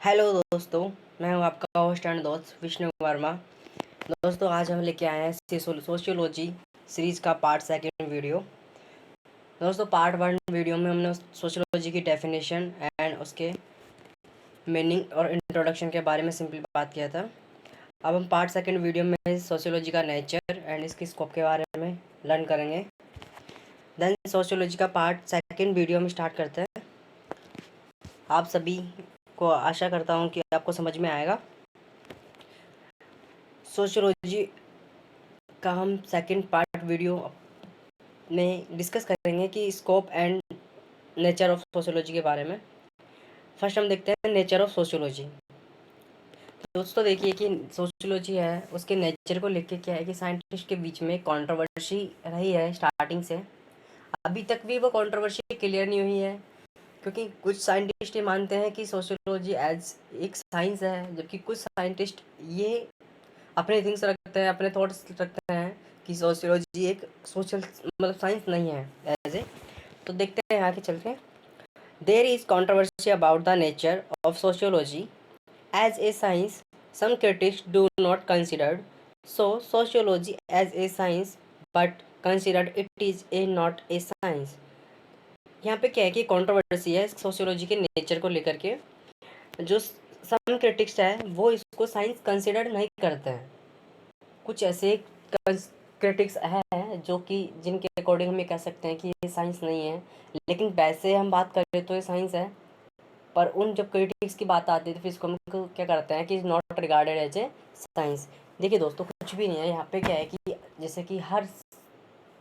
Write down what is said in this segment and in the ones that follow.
Hello दोस्तों, मैं हूं आपका होस्ट एंड दोस्त विष्णु वर्मा। दोस्तों, आज हम लेके आए हैं सोशियोलॉजी सीरीज़ का पार्ट सेकंड वीडियो। दोस्तों, पार्ट वन वीडियो में हमने सोशियोलॉजी की डेफिनेशन एंड उसके मीनिंग और इंट्रोडक्शन के बारे में सिंपल बात किया था। अब हम पार्ट सेकंड वीडियो में सोशियोलॉजी का नेचर एंड इसकी स्कोप के बारे में लर्न करेंगे। देन सोशियोलॉजी का पार्ट सेकंड वीडियो में स्टार्ट करते हैं। आप सभी को आशा करता हूँ कि आपको समझ में आएगा। सोशियोलॉजी का हम सेकंड पार्ट वीडियो में डिस्कस करेंगे कि scope and nature of sociology के बारे में। फर्स्ट हम देखते हैं नेचर ऑफ सोशियोलॉजी। दोस्तों देखिए कि सोशियोलॉजी है, उसके नेचर को लेके क्या है कि साइंटिस्ट के बीच में कंट्रोवर्सी रही है स्टार्टिंग से। अभी तक भी वो कंट्रोवर्सी क्लियर नहीं हुई है, क्योंकि कुछ साइंटिस्ट ये मानते हैं कि सोशियोलॉजी एज एक साइंस है, जबकि कुछ साइंटिस्ट ये अपने थिंग्स रखते हैं, अपने थॉट्स रखते हैं कि सोशियोलॉजी एक सोशल मतलब साइंस नहीं है एज ए। तो देखते हैं आगे चलते हैं। There is controversy about the nature of sociology as a science. Some critics do not considered sociology as a science but considered it is a not a science. यहाँ पे क्या है कि कंट्रोवर्सी है सोशियोलॉजी के नेचर को लेकर के। जो सम क्रिटिक्स है वो इसको साइंस कंसिडर नहीं करते हैं। कुछ ऐसे क्रिटिक्स हैं जो कि जिनके अकॉर्डिंग हम ये कह सकते हैं कि ये साइंस नहीं है, लेकिन वैसे हम बात करें तो ये साइंस है। पर उन जब क्रिटिक्स की बात आती है तो फिर इसको हम क्या करते हैं कि not regarded as a science. देखिए दोस्तों, कुछ भी नहीं है यहाँ पे। क्या है कि जैसे कि हर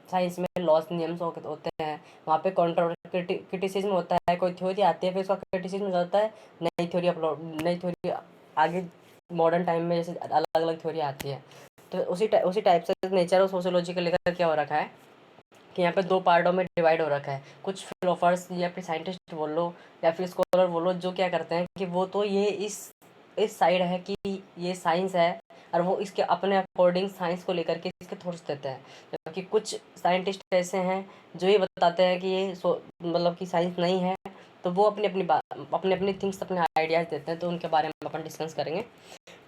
साइंस में लॉस नियम्स होते हैं, वहाँ पे क्रिटिसिज्म होता है। कोई थ्योरी आती है, फिर उसका क्रिटिसिज्म होता है। नई थ्योरी आगे मॉडर्न टाइम में जैसे अलग अलग थ्योरी आती है। तो उसी टाइप से नेचर और सोशियोलॉजी को लेकर क्या हो रखा है कि यहाँ पे दो पार्टों में डिवाइड हो रखा है। कुछ फिलोसफर्स या फिर साइंटिस्ट बोल लो या फिर स्कॉलर बोलो, जो क्या करते हैं कि वो तो ये इस साइड है कि ये साइंस है, और वो इसके अपने अकॉर्डिंग साइंस को लेकर के इसके थॉट्स देते हैं। जबकि कुछ साइंटिस्ट ऐसे हैं जो ये बताते हैं कि ये मतलब कि साइंस नहीं है। तो वो अपनी अपनी बात अपने अपने थिंग्स अपने आइडियाज़ देते हैं। तो उनके बारे में अपन डिस्कस करेंगे।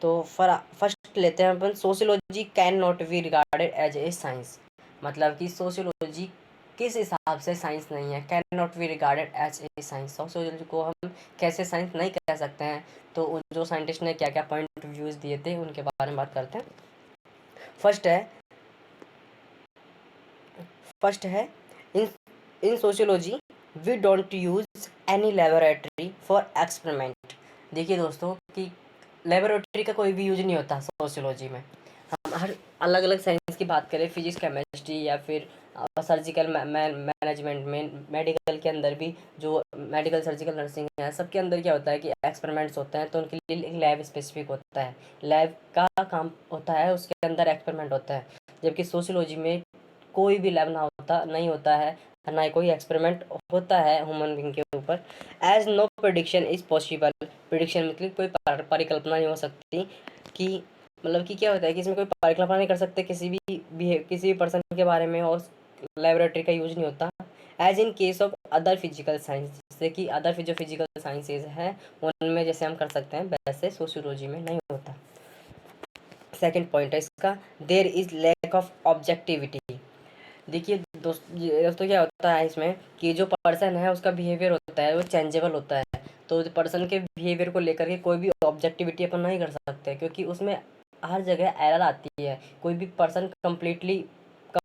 तो फर्स्ट लेते हैं अपन, sociology can not be regarded as a science. मतलब कि सोशियोलॉजी किस हिसाब से साइंस नहीं है, can not be regarded as a science. Sociology को हम कैसे साइंस नहीं कह सकते हैं। तो उन जो साइंटिस्ट ने क्या क्या पॉइंट व्यूज दिए थे उनके बारे में बात करते हैं। फर्स्ट है in in sociology we don't use any laboratory for experiment. देखिए दोस्तों कि लेबोरेटरी का कोई भी यूज नहीं होता सोशियोलॉजी में। हम हर अलग अलग साइंस की बात करें, फिजिक्स केमिस्ट्री या फिर सर्जिकल मैनेजमेंट में, मेडिकल के अंदर भी जो मेडिकल सर्जिकल नर्सिंग है, सबके अंदर क्या होता है कि एक्सपेरिमेंट्स होते हैं। तो उनके लिए एक लैब स्पेसिफिक होता है, लैब का काम होता है, उसके अंदर एक्सपेरिमेंट होता है। जबकि सोशियोलॉजी में कोई भी लैब नहीं होता है, ना ही कोई एक्सपेरिमेंट होता है ह्यूमन बींग के ऊपर। As no prediction is possible. Prediction मतलब कोई परिकल्पना नहीं हो सकती कि मतलब कि क्या होता है कि इसमें कोई परिकल्पना नहीं कर सकते किसी भी पर्सन के बारे में, और लेबोरेटरी का यूज नहीं होता। As in case of other physical science, जैसे कि अदर जो फिजिकल साइंसेज हैं उनमें जैसे हम कर सकते हैं, वैसे सोशियोलॉजी में नहीं होता। सेकेंड पॉइंट है इसका, there is lack of objectivity. देखिए दोस्तों क्या होता है इसमें कि जो पर्सन है उसका बिहेवियर होता है वो चेंजेबल होता है। तो पर्सन के बिहेवियर को लेकर के कोई भी ऑब्जेक्टिविटी अपन नहीं कर सकते, क्योंकि उसमें हर जगह एरर आती है। कोई भी पर्सन कम्प्लीटली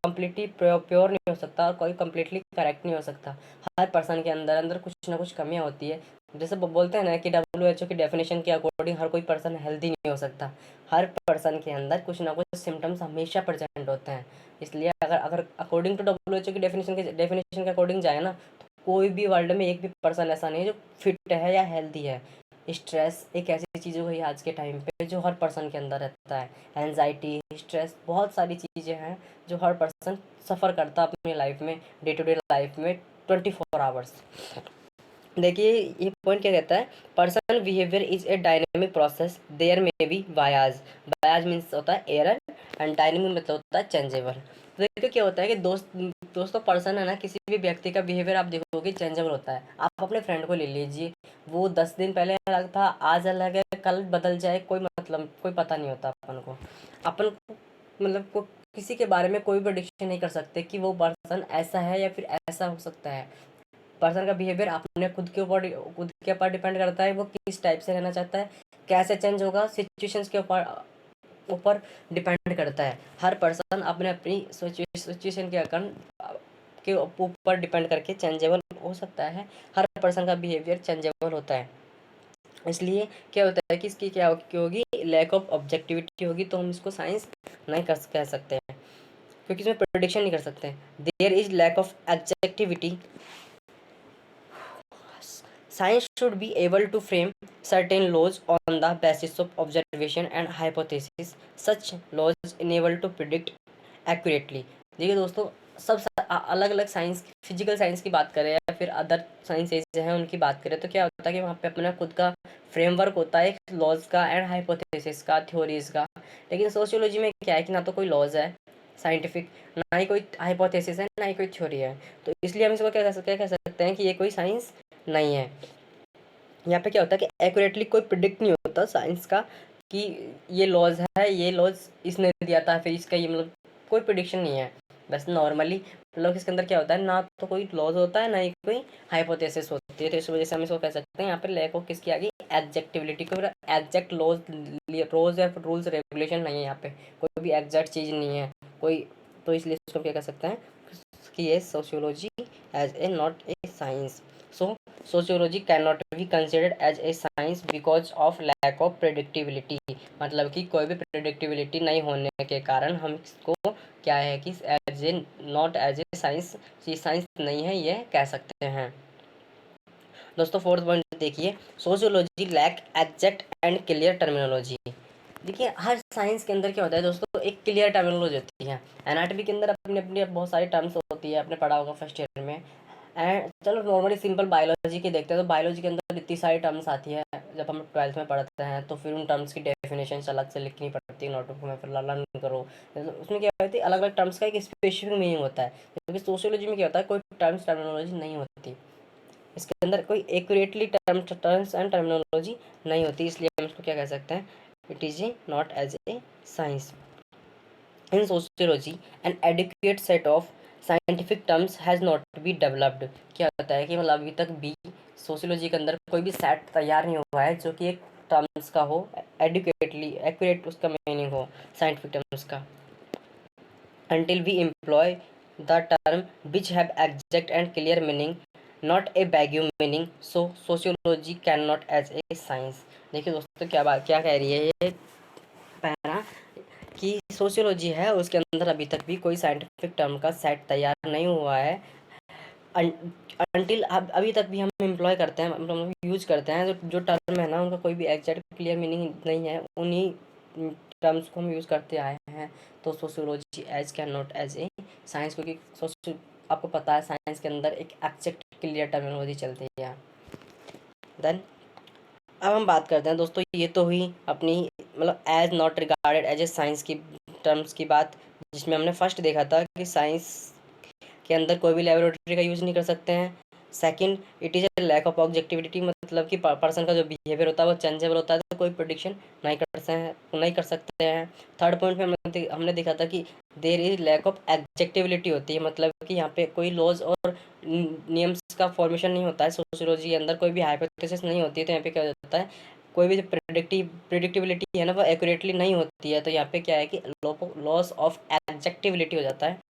प्योर नहीं हो सकता और कोई कम्प्लीटली करेक्ट नहीं हो सकता। हर पर्सन के अंदर अंदर कुछ ना कुछ कमियां होती है। जैसे बोलते हैं ना कि WHO की डेफिनेशन के अकॉर्डिंग हर कोई पर्सन हेल्दी नहीं हो सकता। हर पर्सन के अंदर कुछ ना कुछ सिम्टम्स हमेशा प्रेजेंट होते हैं। इसलिए अगर अगर अकॉर्डिंग टू WHO की डेफिनेशन के अकॉर्डिंग जाए ना, तो कोई भी वर्ल्ड में एक भी पर्सन ऐसा नहीं है जो फिट है या हेल्दी है। स्ट्रेस एक ऐसी चीज़ हो गई आज के टाइम पे जो हर पर्सन के अंदर रहता है। एनजाइटी, स्ट्रेस, बहुत सारी चीज़ें हैं जो हर पर्सन सफ़र करता है अपनी लाइफ में, डे टू डे लाइफ में 24 आवर्स। देखिए ये पॉइंट क्या कहता है, personal behaviour is a dynamic process, there may be bias. Bias means होता है एरर, एंड डायनेमिक मतलब होता है चेंजेबल। तो देखिए क्या होता है कि दोस्त दोस्तों पर्सन है ना, किसी भी व्यक्ति का बिहेवियर आप देखोगे चेंजेबल होता है। आप अपने फ्रेंड को ले लीजिए, वो 10 दिन पहले अलग था, आज अलग है, कल बदल जाए, कोई मतलब कोई पता नहीं होता अपन को। अपन मतलब को किसी के बारे में कोई प्रेडिक्शन नहीं कर सकते कि वो पर्सन ऐसा है या फिर ऐसा हो सकता है। पर्सन का बिहेवियर अपने खुद के ऊपर डिपेंड करता है, वो किस टाइप से रहना चाहता है, कैसे चेंज होगा, सिचुएशंस के ऊपर ऊपर डिपेंड करता है। हर पर्सन अपने अपनी सिचुएशन के ऊपर डिपेंड करके चेंजेबल हो सकता है। हर पर्सन का बिहेवियर चेंजेबल होता है। इसलिए क्या होता है कि इसकी क्या होगी, लैक ऑफ ऑब्जेक्टिविटी होगी, तो हम इसको साइंस नहीं कह सकते हैं, क्योंकि इसमें प्रोडिक्शन नहीं कर सकते। There is lack of objectivity, science should be able to frame certain laws on the basis of observation and hypothesis. Such laws enable to predict accurately. देखिए दोस्तों, सब अलग अलग साइंस, फिजिकल साइंस की बात करें या फिर अदर साइंसेज हैं उनकी बात करें, तो क्या होता है कि वहाँ पे अपना खुद का फ्रेमवर्क होता है लॉज का एंड हाइपोथेसिस का, थ्योरीज का। लेकिन सोशियोलॉजी में क्या है कि ना तो कोई लॉज है साइंटिफिक, ना ही कोई हाइपोथेसिस है, ना ही कोई थ्योरी है। तो इसलिए हम इसको क्या कह सकते हैं कि ये कोई साइंस नहीं है। यहाँ पे क्या होता है कि एक्यूरेटली कोई प्रिडिक्ट नहीं होता साइंस का कि ये लॉज है, ये लॉज इसने दिया था, फिर इसका ये मतलब कोई प्रिडिक्शन नहीं है। बस नॉर्मली मतलब इसके अंदर क्या होता है, ना तो कोई लॉज होता है, ना ही कोई हाइपोथेसिस होती है। तो इस वजह से हम इसको कह सकते हैं यहाँ पे लैक ऑफ किसकी आ गई, एग्जेक्टिविटी। कोई एग्जैक्ट लॉज या रूल्स रेगुलेशन नहीं है यहाँ पे, कोई भी एग्जैक्ट चीज़ नहीं है कोई। तो इसलिए इसको क्या कह सकते हैं कि ये sociology as a not a science. So sociology can not be considered as a science because of lack of predictability. मतलब कि कोई भी प्रेडिक्टिबिलिटी नहीं होने के कारण हम इसको क्या है कि as a not as a science, ये साइंस नहीं है ये कह सकते हैं। दोस्तों फोर्थ पॉइंट देखिए, sociology lack exact and clear terminology. देखिए हर साइंस के अंदर क्या होता है दोस्तों, एक क्लियर टर्मिनोलॉजी होती है। एनाटॉमी के अंदर अपनी अपनी बहुत सारी टर्म्स होती है, आपने पढ़ा होगा फर्स्ट ईयर में। एंड चलो नॉर्मली सिंपल बायोलॉजी की देखते हैं, तो बायोलॉजी के अंदर इतनी सारी टर्म्स आती है, जब हम 12th में पढ़ते हैं तो फिर उन टर्म्स की डेफिनेशन अलग से लिखनी पड़ती है नोटबुक में, फिर लर्न करो। तो उसमें क्या होती है, अलग अलग टर्म्स का एक स्पेसिफिक मीनिंग होता है। क्योंकि सोशियोलॉजी में क्या होता है, कोई टर्मिनोलॉजी नहीं होती, इसके अंदर कोई एक्यूरेटली टर्म्स एंड टर्मिनोलॉजी नहीं होती, इसलिए हम इसको क्या कह सकते हैं, it is a not as a science. In sociology an adequate set of scientific terms has not be developed. क्या होता है कि मतलब अभी तक भी सोशियोलॉजी के अंदर कोई भी सेट तैयार नहीं हुआ है जो कि एक टर्म्स का हो, एडुकेटली एक्यूरेट उसका मीनिंग हो साइंटिफिक टर्म्स का। until we employ the term which have exact and clear meaning, not a vague meaning, so sociology cannot as a science। देखिए दोस्तों क्या कह रही है ये पैरा, कि सोशियोलॉजी है उसके अंदर अभी तक भी कोई साइंटिफिक टर्म का सेट तैयार नहीं हुआ है। अनटिल अभी तक भी हम एम्प्लॉय करते हैं, मतलब यूज करते हैं जो टर्म है ना, उनका कोई भी एग्जैक्ट क्लियर मीनिंग नहीं है, उन्हीं टर्म्स को हम यूज़ करते आए हैं। तो sociology as can not as a science, क्योंकि आपको पता है साइंस के अंदर एक एग्जैक्ट क्लियर टर्मिनोलॉजी चलती है। देन अब हम बात करते हैं दोस्तों, ये तो हुई अपनी मतलब as not regarded as a science की टर्म्स की बात, जिसमें हमने फर्स्ट देखा था कि साइंस के अंदर कोई भी लेबोरेटरी का यूज़ नहीं कर सकते हैं। Second, it is a lack of objectivity, मतलब कि पर्सन का जो बिहेवियर होता है वो चेंजेबल होता है, तो कोई प्रोडिक्शन नहीं कर सकते हैं। थर्ड पॉइंट में हमने देखा था कि देर इज लैक ऑफ एग्जेक्टिविलिटी होती है, मतलब कि यहाँ पे कोई लॉज और नियम्स का फॉर्मेशन नहीं होता है। सोशियोलॉजी के अंदर कोई भी हाइपोथेसिस नहीं होती है, तो यहाँ पे क्या होता है, कोई भी प्रिडिक्टिविलिटी है ना वो एक्यूरेटली नहीं होती है, तो यहाँ पे क्या है कि लॉस ऑफ एग्जेक्टिविलिटी हो जाता है।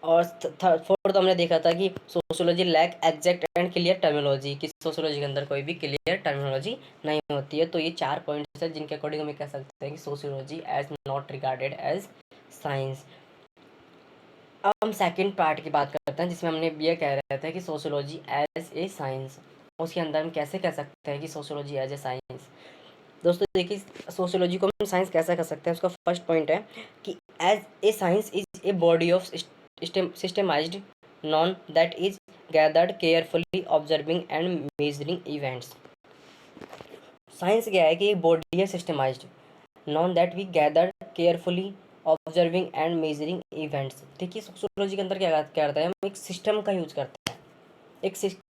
और फोर्थ हमने देखा था कि sociology lack exact and clear terminology, कि सोशियोलॉजी के अंदर कोई भी क्लियर टर्मिनोलॉजी नहीं होती है। तो ये 4 पॉइंट्स हैं जिनके अकॉर्डिंग हम कह सकते हैं कि sociology as not regarded as science. अब हम सेकंड पार्ट की बात करते हैं, जिसमें हमने ये कह रहे थे कि सोशियोलॉजी एज ए साइंस, उसके अंदर हम कैसे कह सकते हैं कि सोशियोलॉजी एज ए साइंस। दोस्तों देखिए, सोशियोलॉजी को हम साइंस कैसे कर सकते हैं, उसका फर्स्ट पॉइंट है कि as a science is a body of systemized known that is gathered carefully observing and measuring events। Science क्या है कि एक बॉडी है systemized, known that we gather carefully observing and measuring events. देखिए सोशियोलॉजी के अंदर क्या क्या करता है, हम एक सिस्टम का यूज करते हैं।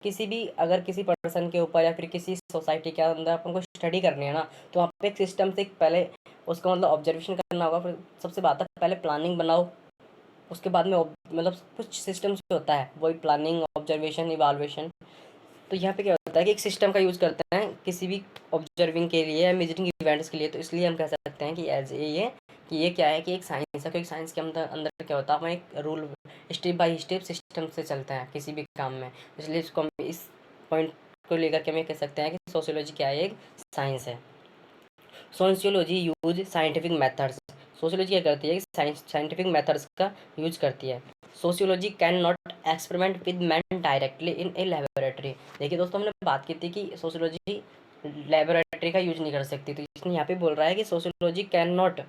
किसी भी अगर किसी पर्सन के ऊपर या फिर किसी सोसाइटी के अंदर अपन को स्टडी करनी है ना, तो वहाँ पे एक सिस्टम से पहले उसका मतलब ऑब्जर्वेशन करना होगा। फिर सबसे बात है पहले प्लानिंग बनाओ, उसके बाद में मतलब कुछ सिस्टम से होता है वही प्लानिंग, ऑब्जर्वेशन, इवाल्वेशन। तो यहाँ पे क्या होता है कि एक सिस्टम का यूज़ करते हैं किसी भी ऑब्जर्विंग के लिए या मेजरिंग इवेंट्स के लिए। तो इसलिए हम कह सकते हैं कि एज ए ये कि ये क्या है कि एक साइंस है। क्योंकि साइंस के अंदर अंदर क्या होता है, हम एक rule step by step system से चलते हैं किसी भी काम में। इसलिए इसको हम इस पॉइंट को लेकर के हम ये कह सकते हैं कि सोशियोलॉजी क्या है, एक साइंस है। Sociology use scientific methods. Sociology क्या करती है कि साइंटिफिक मेथड्स का यूज करती है। Sociology can not experiment with man directly in a laboratory. देखिए दोस्तों, हमने बात की थी कि सोशियोलॉजी लेबोरेटरी का यूज नहीं कर सकती, तो इसने यहाँ पे बोल रहा है कि सोशियोलॉजी कैन नॉट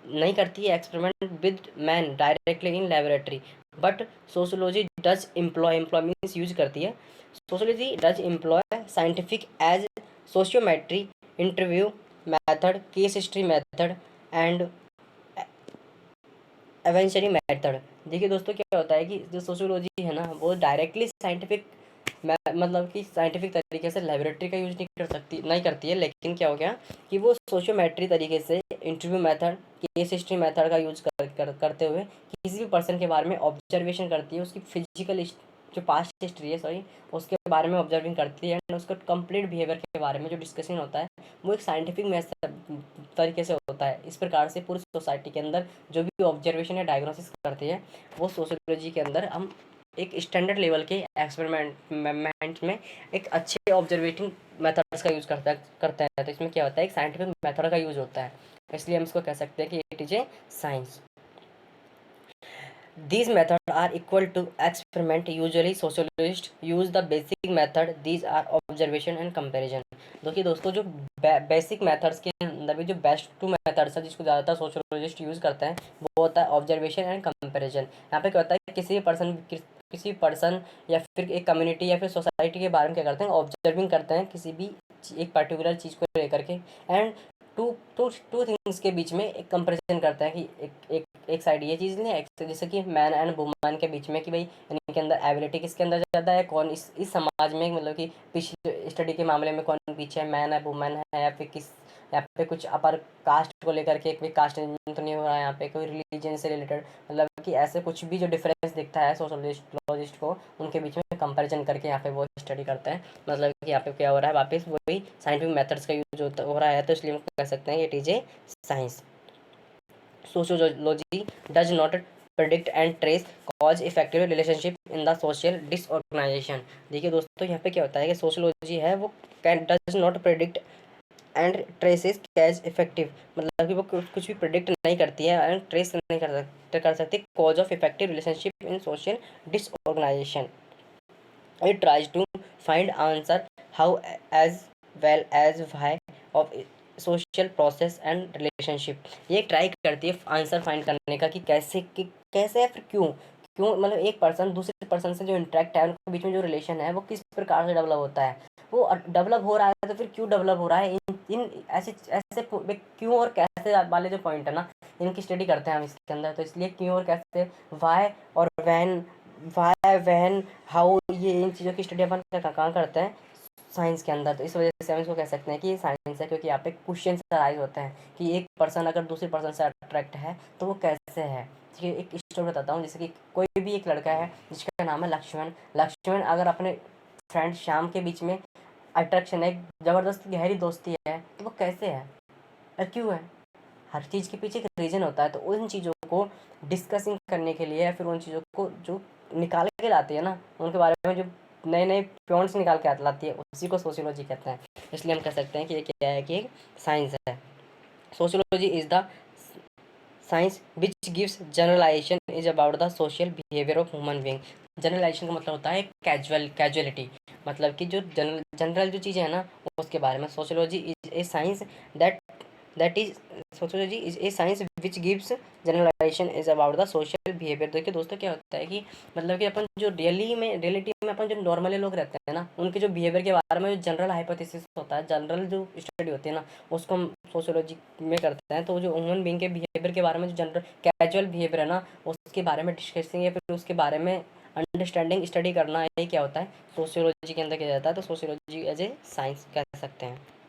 नहीं करती है experiment with man directly in laboratory, but sociology does employ means use करती है। Sociology does employ scientific as sociometry, interview method, case history method and inventory method. देखिए दोस्तों, क्या होता है कि जो सोशियोलॉजी है ना, वो डायरेक्टली साइंटिफिक मतलब कि साइंटिफिक तरीके से लेबोरेटरी का यूज नहीं करती है। लेकिन क्या हो गया कि वो सोशियोमेट्री तरीके से interview method, case history method का यूज करते हुए किसी भी पर्सन के बारे में ऑब्जर्वेशन करती है, उसकी फिजिकल जो पास्ट हिस्ट्री है सॉरी, उसके बारे में ऑब्जर्विंग करती है एंड उसका कंप्लीट बिहेवियर के बारे में जो डिस्कशन होता है वो एक साइंटिफिक मेथड तरीके से होता है। इस प्रकार से पूरी सोसाइटी के अंदर जो भी ऑब्जर्वेशन या डायग्नोसिस करती है, वो सोशियोलॉजी के अंदर हम एक स्टैंडर्ड लेवल के एक्सपेरिमेंट में एक अच्छे ऑब्जर्वेटिंग मेथड्स का यूज़ करते हैं। तो इसमें क्या होता है, एक साइंटिफिक मेथड का यूज़ होता है, इसलिए हम इसको कह सकते हैं कि it is a science. These methods are equal to experiment. Usually sociologists use the basic method. These are observation and comparison. देखिए दोस्तों, जो बेसिक मेथड्स के अंदर भी जो बेस्ट टू मेथड्स है जिसको ज़्यादातर सोशियोलॉजिस्ट यूज़ करते हैं, वो होता है ऑब्जर्वेशन एंड कंपैरिजन। यहाँ पे क्या होता है, किसी पर्सन या फिर एक कम्युनिटी या फिर सोसाइटी के बारे में क्या करते हैं, ऑब्जर्विंग करते हैं किसी भी एक पर्टिकुलर चीज़ को लेकर के, and two two two things के बीच में एक कंपेरिजन करता है कि एक साइड ये चीज़ नहीं है, जैसे कि मैन एंड वुमन के बीच में कि भाई इनके अंदर एबिलिटी किसके अंदर ज़्यादा है, कौन इस समाज में मतलब कि पिछले स्टडी के मामले में कौन पीछे है, मैन है वुमन है, या फिर किस यहाँ पे कुछ अपर कास्ट को लेकर के कोई कास्ट तो नहीं हो रहा है, यहाँ पे कोई रिलीजन से रिलेटेड, मतलब कि ऐसे कुछ भी जो डिफरेंस दिखता है सोशोलॉजिस्ट को, उनके बीच में कंपैरिजन करके यहाँ पे वो स्टडी करते हैं। मतलब कि यहाँ पे क्या हो रहा है, वापस वही साइंटिफिक मेथड्स का यूज हो रहा है, तो इसलिए हम कह सकते हैं it is a science. Sociology does not predict and trace cause effective relationship in the social disorganization। देखिए दोस्तों, यहाँ पे क्या होता है कि सोशियोलॉजी है वो does not predict and traces cause effective, मतलब कि वो कुछ भी प्रिडिक्ट नहीं करती है एंड ट्रेस नहीं कर सकती cause of effective relationship in social disorganization. It tries to find answer how as well as why of social process and relationship. ये ट्राई करती है आंसर फाइंड करने का कि कैसे है, फिर क्यों क्यों मतलब एक पर्सन दूसरे पर्सन से जो इंटरेक्ट है, उनके बीच में जो रिलेशन है वो किस प्रकार से डेवलप होता है, वो डेवलप हो रहा है तो फिर क्यों डेवलप हो रहा है, इन ऐसे ऐसे क्यों और कैसे वाले जो पॉइंट है ना, इनकी स्टडी करते हैं हम इसके अंदर। तो इसलिए क्यों और कैसे, वाई और व्हेन हाउ, ये इन चीज़ों की स्टडी अपन कहाँ करते हैं, साइंस के अंदर। तो इस वजह से हम इसको कह सकते हैं कि ये साइंस है, क्योंकि यहाँ पे क्वेश्चन अराइज होते हैं कि एक पर्सन अगर दूसरे पर्सन से अट्रैक्ट है तो वो कैसे है। ठीक है, एक स्टोरी बताता हूँ, जैसे कि कोई भी एक लड़का है जिसका नाम है लक्ष्मण। लक्ष्मण अगर अपने फ्रेंड श्याम के बीच में अट्रैक्शन है, ज़बरदस्त गहरी दोस्ती है, तो वो कैसे है और क्यों है, हर चीज़ के पीछे एक रीज़न होता है। तो उन चीज़ों को डिस्कसिंग करने के लिए या फिर उन चीज़ों को जो निकाल के लाती है ना, उनके बारे में जो नए नए पॉइंट्स निकाल के लाती है, उसी को सोशियोलॉजी कहते हैं। इसलिए हम कह सकते हैं कि ये क्या है, कि एक साइंस है। Sociology is the science which gives generalization is about the social behaviour of human being. Generalization का मतलब होता है कैजुअलिटी, मतलब कि जो जनरल जो चीज़ें हैं ना उसके बारे में। Sociology is a science that that is sociology is a science which gives generalization is about the social behaviour. देखिए दोस्तों, क्या होता है कि मतलब कि अपन जो रियलिटी में में अपन जो नॉर्मली लोग रहते हैं ना, उनके जो बिहेवियर के बारे में जो जनरल हाइपोथेसिस होता है, जनरल जो स्टडी होती है ना, उसको हम सोशियोलॉजी में करते हैं। तो जो ह्यूमन बीइंग के बिहेवियर के बारे में जो जनरल कैजुअल बिहेवियर है ना, उसके बारे में डिस्कसिंग या फिर उसके बारे में अंडरस्टैंडिंग स्टडी करना, ये क्या होता है, सोशियोलॉजी के अंदर किया जाता है। तो सोशियोलॉजी एज ए साइंस कह सकते हैं।